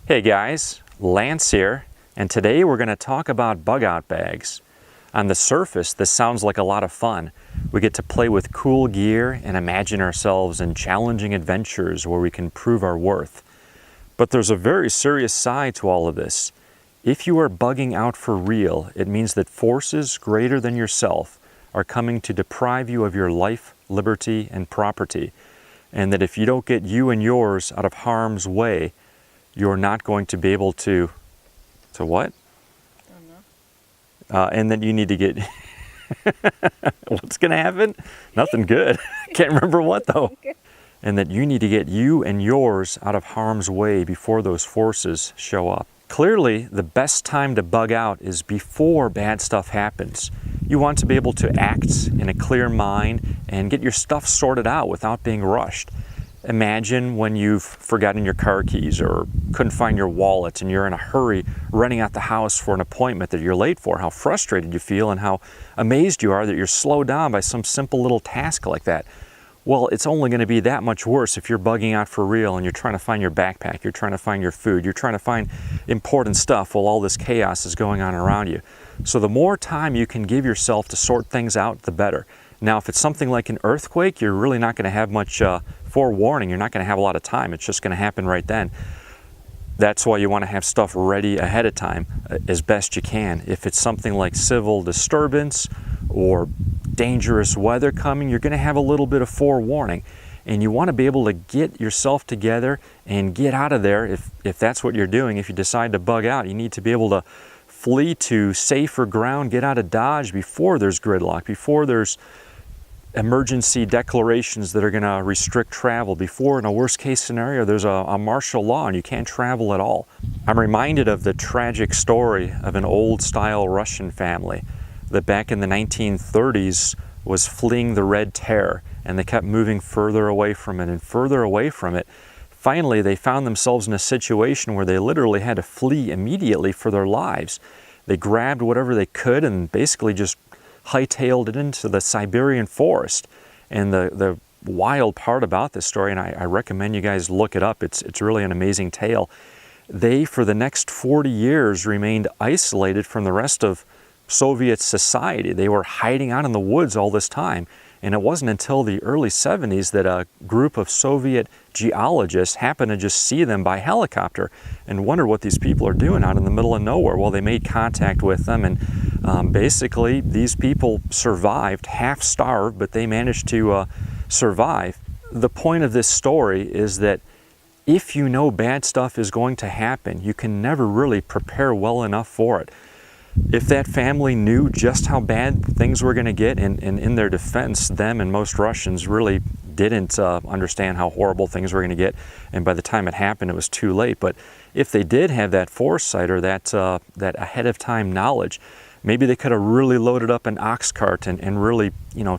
Hey guys, Lance here, and today we're going to talk about bug out bags. On the surface, this sounds like a lot of fun. We get to play with cool gear and imagine ourselves in challenging adventures where we can prove our worth. But there's a very serious side to all of this. If you are bugging out for real, it means that forces greater than yourself are coming to deprive you of your life, liberty, and property. And that if you don't get you and yours out of harm's way, you're not going to be able to what? I don't know. And then you need to get, what's going to happen? Nothing good. Can't remember what though. And that you need to get you and yours out of harm's way before those forces show up. Clearly, the best time to bug out is before bad stuff happens. You want to be able to act in a clear mind and get your stuff sorted out without being rushed. Imagine when you've forgotten your car keys or couldn't find your wallet and you're in a hurry running out the house for an appointment that you're late for, how frustrated you feel and how amazed you are that you're slowed down by some simple little task like that. Well, it's only going to be that much worse if you're bugging out for real and you're trying to find your backpack, you're trying to find your food, you're trying to find important stuff while all this chaos is going on around you. So the more time you can give yourself to sort things out, the better. Now, if it's something like an earthquake, you're really not going to have much forewarning. You're not going to have a lot of time. It's just going to happen right then. That's why you want to have stuff ready ahead of time as best you can. If it's something like civil disturbance or dangerous weather coming, you're going to have a little bit of forewarning. And you want to be able to get yourself together and get out of there if that's what you're doing. If you decide to bug out, you need to be able to flee to safer ground, get out of Dodge before there's gridlock, before there's emergency declarations that are going to restrict travel, before in a worst case scenario there's a martial law and you can't travel at all. I'm reminded of the tragic story of an old style Russian family that back in the 1930s was fleeing the Red Terror, and they kept moving further away from it and further away from it. Finally, they found themselves in a situation where they literally had to flee immediately for their lives. They grabbed whatever they could and basically just hightailed it into the Siberian forest. And the wild part about this story, and I recommend you guys look it up, it's really an amazing tale. They, for the next 40 years, remained isolated from the rest of Soviet society. They were hiding out in the woods all this time. And it wasn't until the early 70s that a group of Soviet geologists happened to just see them by helicopter and wondered what these people are doing out in the middle of nowhere. Well, they made contact with them, and basically these people survived, half starved, but they managed to survive. The point of this story is that if you know bad stuff is going to happen, you can never really prepare well enough for it. If that family knew just how bad things were going to get, and in their defense, them and most Russians really didn't understand how horrible things were going to get, and by the time it happened, it was too late. But if they did have that foresight or that ahead of time knowledge, maybe they could have really loaded up an ox cart and really,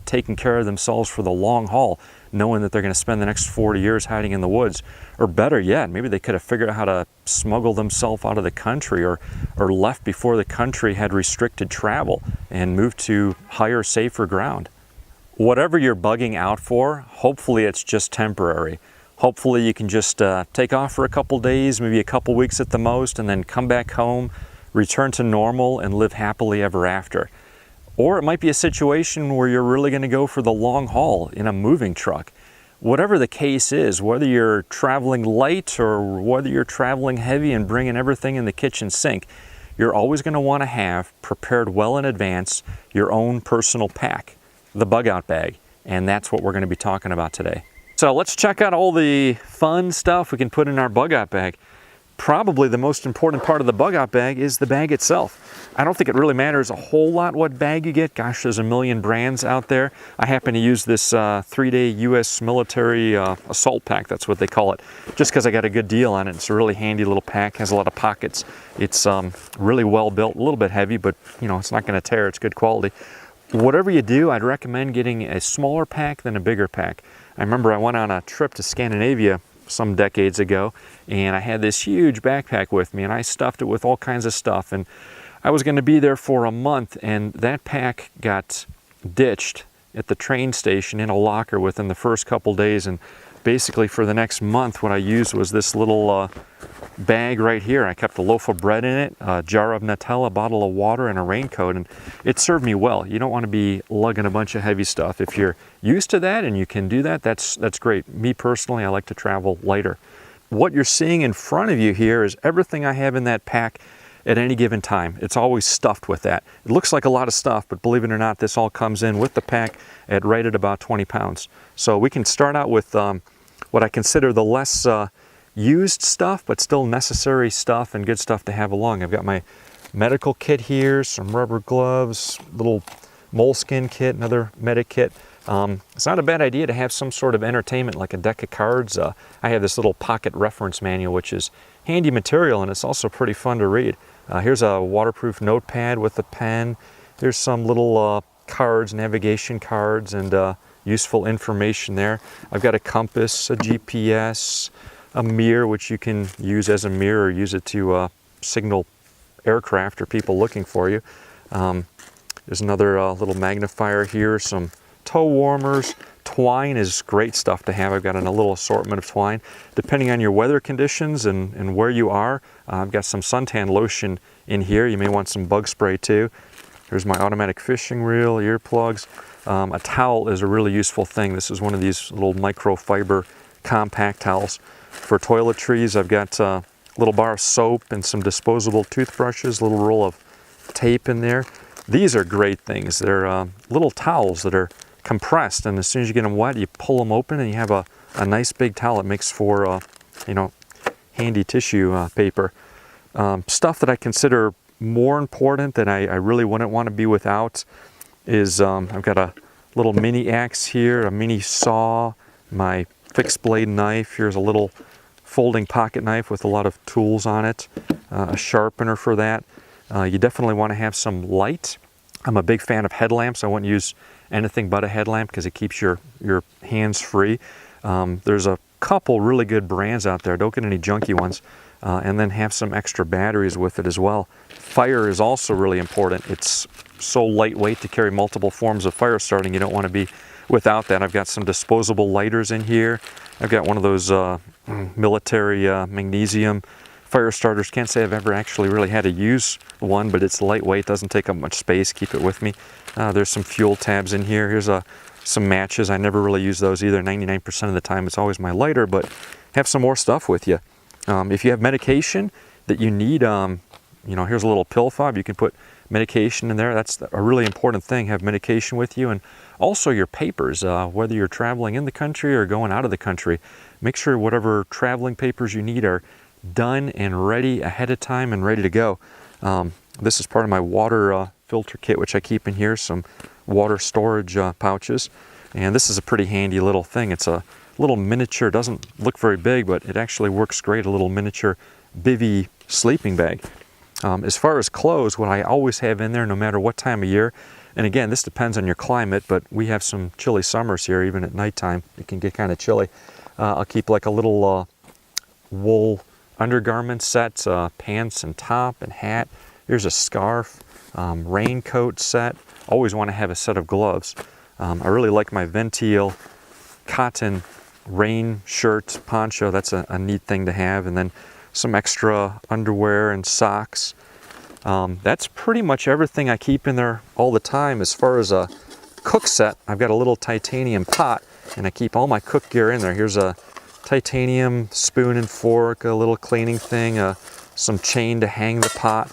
taken care of themselves for the long haul, knowing that they're going to spend the next 40 years hiding in the woods. Or better yet, maybe they could have figured out how to smuggle themselves out of the country or left before the country had restricted travel and moved to higher, safer ground. Whatever you're bugging out for, hopefully it's just temporary. Hopefully you can just take off for a couple days, maybe a couple weeks at the most, and then come back home, return to normal, and live happily ever after. Or it might be a situation where you're really going to go for the long haul in a moving truck. Whatever the case is, whether you're traveling light or whether you're traveling heavy and bringing everything in the kitchen sink, you're always going to want to have prepared well in advance your own personal pack, the bug out bag. And that's what we're going to be talking about today. So let's check out all the fun stuff we can put in our bug out bag. Probably the most important part of the bug out bag is the bag itself. I don't think it really matters a whole lot what bag you get. Gosh, there's a million brands out there. I happen to use this 3-day U.S. military assault pack, that's what they call it, just because I got a good deal on it. It's a really handy little pack, has a lot of pockets. It's really well built, a little bit heavy, but it's not going to tear, it's good quality. Whatever you do, I'd recommend getting a smaller pack than a bigger pack. I remember I went on a trip to Scandinavia some decades ago, and I had this huge backpack with me, and I stuffed it with all kinds of stuff, and I was going to be there for a month, and that pack got ditched at the train station in a locker within the first couple days. And basically for the next month, what I used was this little bag right here. I kept a loaf of bread in it, a jar of Nutella, a bottle of water, and a raincoat, and it served me well. You don't want to be lugging a bunch of heavy stuff. If you're used to that and you can do that, that's great. Me personally, I like to travel lighter. What you're seeing in front of you here is everything I have in that pack at any given time. It's always stuffed with that. It looks like a lot of stuff, but believe it or not, this all comes in with the pack right at about 20 pounds. So we can start out with what I consider the less used stuff, but still necessary stuff and good stuff to have along. I've got my medical kit here, some rubber gloves, little moleskin kit, another medic kit. It's not a bad idea to have some sort of entertainment like a deck of cards. I have this little pocket reference manual, which is handy material, and it's also pretty fun to read. Here's a waterproof notepad with a pen. Here's some little cards, navigation cards, and useful information there. I've got a compass, a GPS, a mirror, which you can use as a mirror or use it to signal aircraft or people looking for you. There's another little magnifier here, some toe warmers. Twine is great stuff to have. I've got a little assortment of twine. Depending on your weather conditions and where you are, I've got some suntan lotion in here. You may want some bug spray too. Here's my automatic fishing reel, earplugs. A towel is a really useful thing. This is one of these little microfiber compact towels. For toiletries, I've got a little bar of soap and some disposable toothbrushes, a little roll of tape in there. These are great things. They're little towels that are compressed, and as soon as you get them wet, you pull them open and you have a nice big towel. It makes for handy tissue paper. Stuff that I consider more important that I really wouldn't want to be without is I've got a little mini axe here, a mini saw, my fixed blade knife. Here's a little folding pocket knife with a lot of tools on it, a sharpener for that. You definitely want to have some light. I'm a big fan of headlamps. I wouldn't use anything but a headlamp because it keeps your hands free. There's a couple really good brands out there. Don't get any junky ones. And then have some extra batteries with it as well. Fire is also really important. It's so lightweight to carry multiple forms of fire starting. You don't want to be without that. I've got some disposable lighters in here. I've got one of those military magnesium fire starters. Can't say I've ever actually really had to use one, but it's lightweight, doesn't take up much space. Keep it with me. There's some fuel tabs in here. Here's some matches. I never really use those either. 99% of the time it's always my lighter, but have some more stuff with you. If you have medication that you need, here's a little pill fob. You can put medication in there. That's a really important thing. Have medication with you, and also your papers. Whether you're traveling in the country or going out of the country, make sure whatever traveling papers you need are done and ready ahead of time and ready to go. This is part of my water filter kit, which I keep in here. Some water storage pouches, and this is a pretty handy little thing. It's a little miniature, doesn't look very big, but it actually works great, a little miniature bivy sleeping bag. As far as clothes, what I always have in there no matter what time of year, and again, this depends on your climate, but we have some chilly summers here. Even at nighttime it can get kind of chilly. I'll keep like a little wool undergarment set, pants and top and hat. Here's a scarf, raincoat set. Always want to have a set of gloves. I really like my Ventil cotton rain shirt, poncho. That's a neat thing to have. And then some extra underwear and socks. That's pretty much everything I keep in there all the time. As far as a cook set, I've got a little titanium pot, and I keep all my cook gear in there. Here's a titanium spoon and fork, a little cleaning thing, some chain to hang the pot.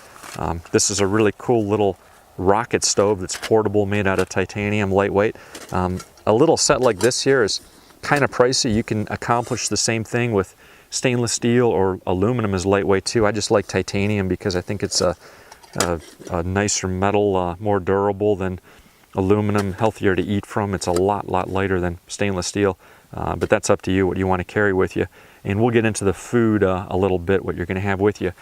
This is a really cool little rocket stove that's portable, made out of titanium, lightweight. A little set like this here is kind of pricey. You can accomplish the same thing with stainless steel, or aluminum is lightweight too. I just like titanium because I think it's a nicer metal, more durable than aluminum, healthier to eat from. It's a lot lighter than stainless steel, but that's up to you what you want to carry with you. And we'll get into the food a little bit, what you're going to have with you.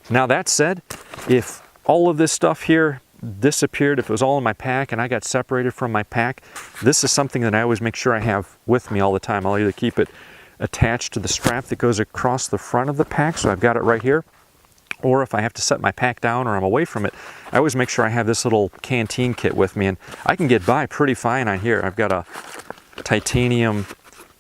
Now that said, if all of this stuff here disappeared, if it was all in my pack and I got separated from my pack, this is something that I always make sure I have with me all the time. I'll either keep it attached to the strap that goes across the front of the pack, so I've got it right here, or if I have to set my pack down or I'm away from it, I always make sure I have this little canteen kit with me, and I can get by pretty fine on here. I've got a titanium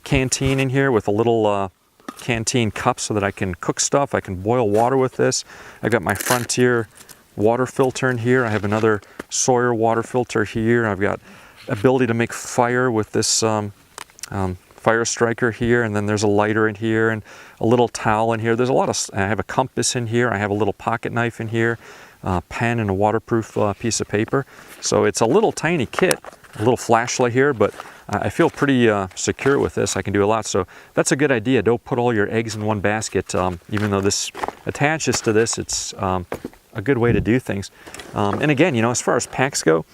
canteen in here with a little canteen cup so that I can cook stuff. I can boil water with this. I've got my Frontier water filter in here. I have another Sawyer water filter here. I've got ability to make fire with this fire striker here, and then there's a lighter in here and a little towel in here. There's a lot of, I have a compass in here. I have a little pocket knife in here, pen and a waterproof piece of paper. So it's a little tiny kit, a little flashlight here, but I feel pretty secure with this. I can do a lot. So that's a good idea. Don't put all your eggs in one basket. Even though this attaches to this, it's a good way to do things. And again, you know, as far as packs go,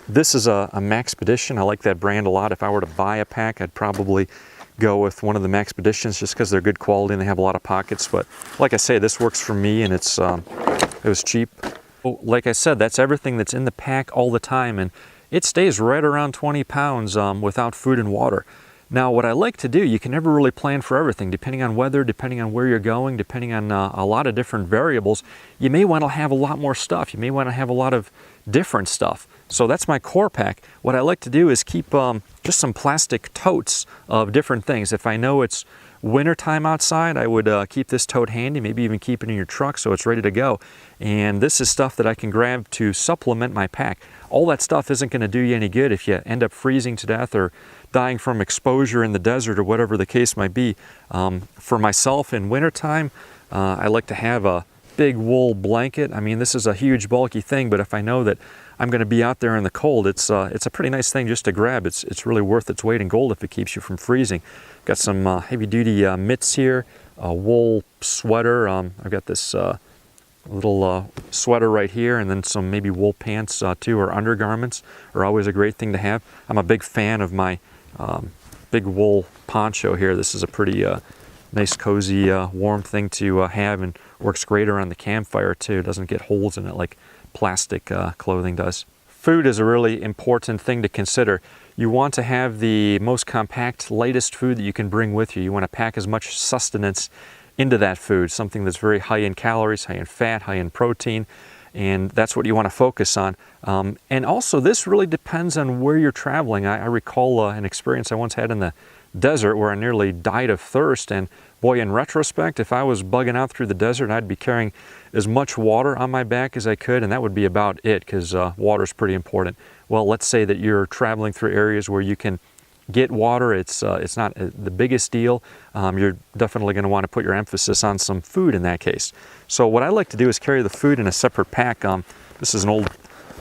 this is a Maxpedition. I like that brand a lot. If I were to buy a pack, I'd probably go with one of the Maxpeditions just because they're good quality and they have a lot of pockets. But like I say, this works for me, and it was cheap. Like I said, that's everything that's in the pack all the time, and it stays right around 20 pounds without food and water. Now, what I like to do, you can never really plan for everything. Depending on weather, depending on where you're going, depending on a lot of different variables, you may want to have a lot more stuff. You may want to have a lot of different stuff. So that's my core pack. What I like to do is keep just some plastic totes of different things. If I know it's winter time outside, I would keep this tote handy, maybe even keep it in your truck so it's ready to go. And this is stuff that I can grab to supplement my pack. All that stuff isn't going to do you any good if you end up freezing to death or dying from exposure in the desert or whatever the case might be. For myself in wintertime, I like to have a big wool blanket. I mean, this is a huge bulky thing, but if I know that I'm going to be out there in the cold, it's a pretty nice thing just to grab. It's really worth its weight in gold if it keeps you from freezing. Got some heavy-duty mitts here, a wool sweater. I've got this little sweater right here, and then some maybe wool pants too, or undergarments are always a great thing to have. I'm a big fan of my big wool poncho here. This is a pretty nice, cozy, warm thing to have, and works great around the campfire too. It doesn't get holes in it like plastic clothing does. Food is a really important thing to consider. You want to have the most compact, lightest food that you can bring with you. You want to pack as much sustenance into that food, something that's very high in calories, high in fat, high in protein, and that's what you want to focus on. And also, this really depends on where you're traveling. I recall an experience I once had in the desert where I nearly died of thirst, and boy, in retrospect, if I was bugging out through the desert, I'd be carrying as much water on my back as I could, and that would be about it, because water is pretty important. Well, let's say that you're traveling through areas where you can get water. It's not the biggest deal. You're definitely going to want to put your emphasis on some food in that case. So what I like to do is carry the food in a separate pack. This is an old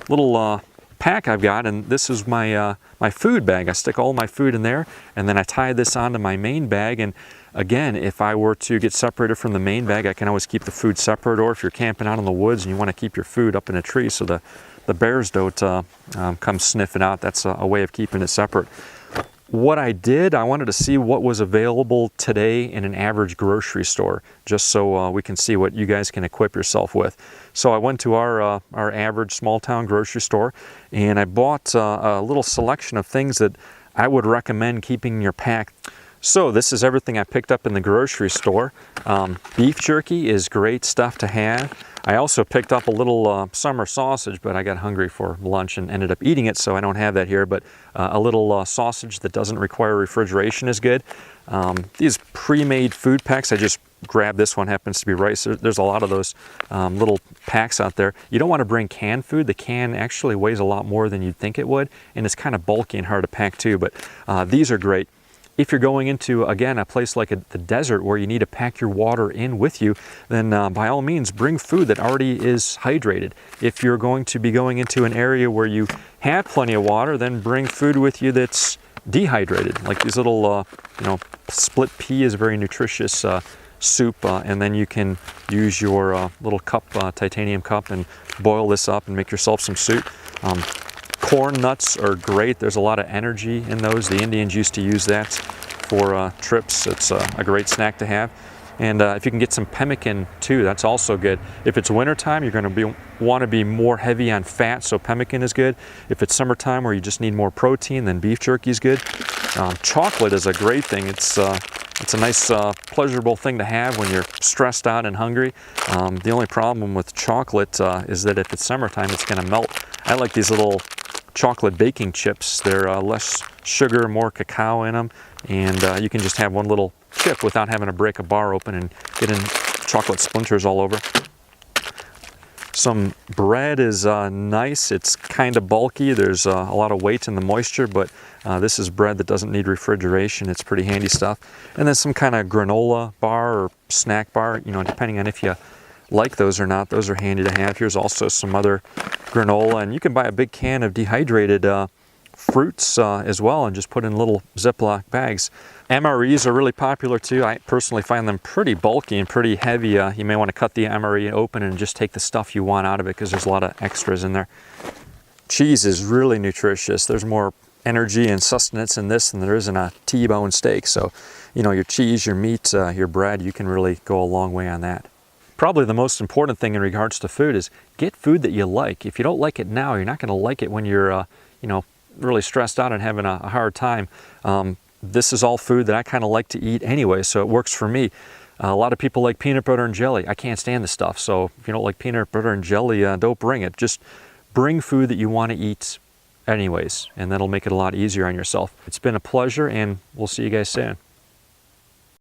little pack I've got, and this is my my food bag. I stick all my food in there, and then I tie this onto my main bag. And again, if I were to get separated from the main bag, I can always keep the food separate. Or if you're camping out in the woods and you want to keep your food up in a tree so the bears don't come sniffing out, that's a way of keeping it separate. What I did, I wanted to see what was available today in an average grocery store, just so we can see what you guys can equip yourself with. So I went to our average small town grocery store, and I bought a little selection of things that I would recommend keeping in your pack. So this is everything I picked up in the grocery store. Beef jerky is great stuff to have. I also picked up a little summer sausage, but I got hungry for lunch and ended up eating it, so I don't have that here. But a little sausage that doesn't require refrigeration is good. These pre-made food packs, I just grabbed this one, happens to be rice. There's a lot of those little packs out there. You don't want to bring canned food. The can actually weighs a lot more than you'd think it would, and it's kind of bulky and hard to pack too, but these are great. If you're going into, again, a place like the desert where you need to pack your water in with you, then by all means, bring food that already is hydrated. If you're going to be going into an area where you have plenty of water, then bring food with you that's dehydrated. Like these little, split pea is a very nutritious soup, and then you can use your little cup, titanium cup, and boil this up and make yourself some soup. Corn nuts are great. There's a lot of energy in those. The Indians used to use that for trips. It's a great snack to have. And if you can get some pemmican too, that's also good. If it's wintertime, you're going to want to be more heavy on fat, so pemmican is good. If it's summertime where you just need more protein, then beef jerky is good. Chocolate is a great thing. It's a nice, pleasurable thing to have when you're stressed out and hungry. The only problem with chocolate is that if it's summertime, it's going to melt. I like these little chocolate baking chips. They're less sugar, more cacao in them, and you can just have one little chip without having to break a bar open and getting chocolate splinters all over. Some bread is nice. It's kind of bulky. There's a lot of weight in the moisture, but this is bread that doesn't need refrigeration. It's pretty handy stuff. And then some kind of granola bar or snack bar, you know, depending on if you like those or not. Those are handy to have. Here's also some other granola, and you can buy a big can of dehydrated fruits as well and just put in little Ziploc bags. MREs are really popular too. I personally find them pretty bulky and pretty heavy. You may want to cut the MRE open and just take the stuff you want out of it because there's a lot of extras in there. Cheese is really nutritious. There's more energy and sustenance in this than there is in a T-bone steak. So, you know, your cheese, your meat, your bread, you can really go a long way on that. Probably the most important thing in regards to food is get food that you like. If you don't like it now, you're not going to like it when you're, you know, really stressed out and having a hard time. This is all food that I kind of like to eat anyway, so it works for me. A lot of people like peanut butter and jelly. I can't stand the stuff, so if you don't like peanut butter and jelly, don't bring it. Just bring food that you want to eat anyways, and that'll make it a lot easier on yourself. It's been a pleasure, and we'll see you guys soon.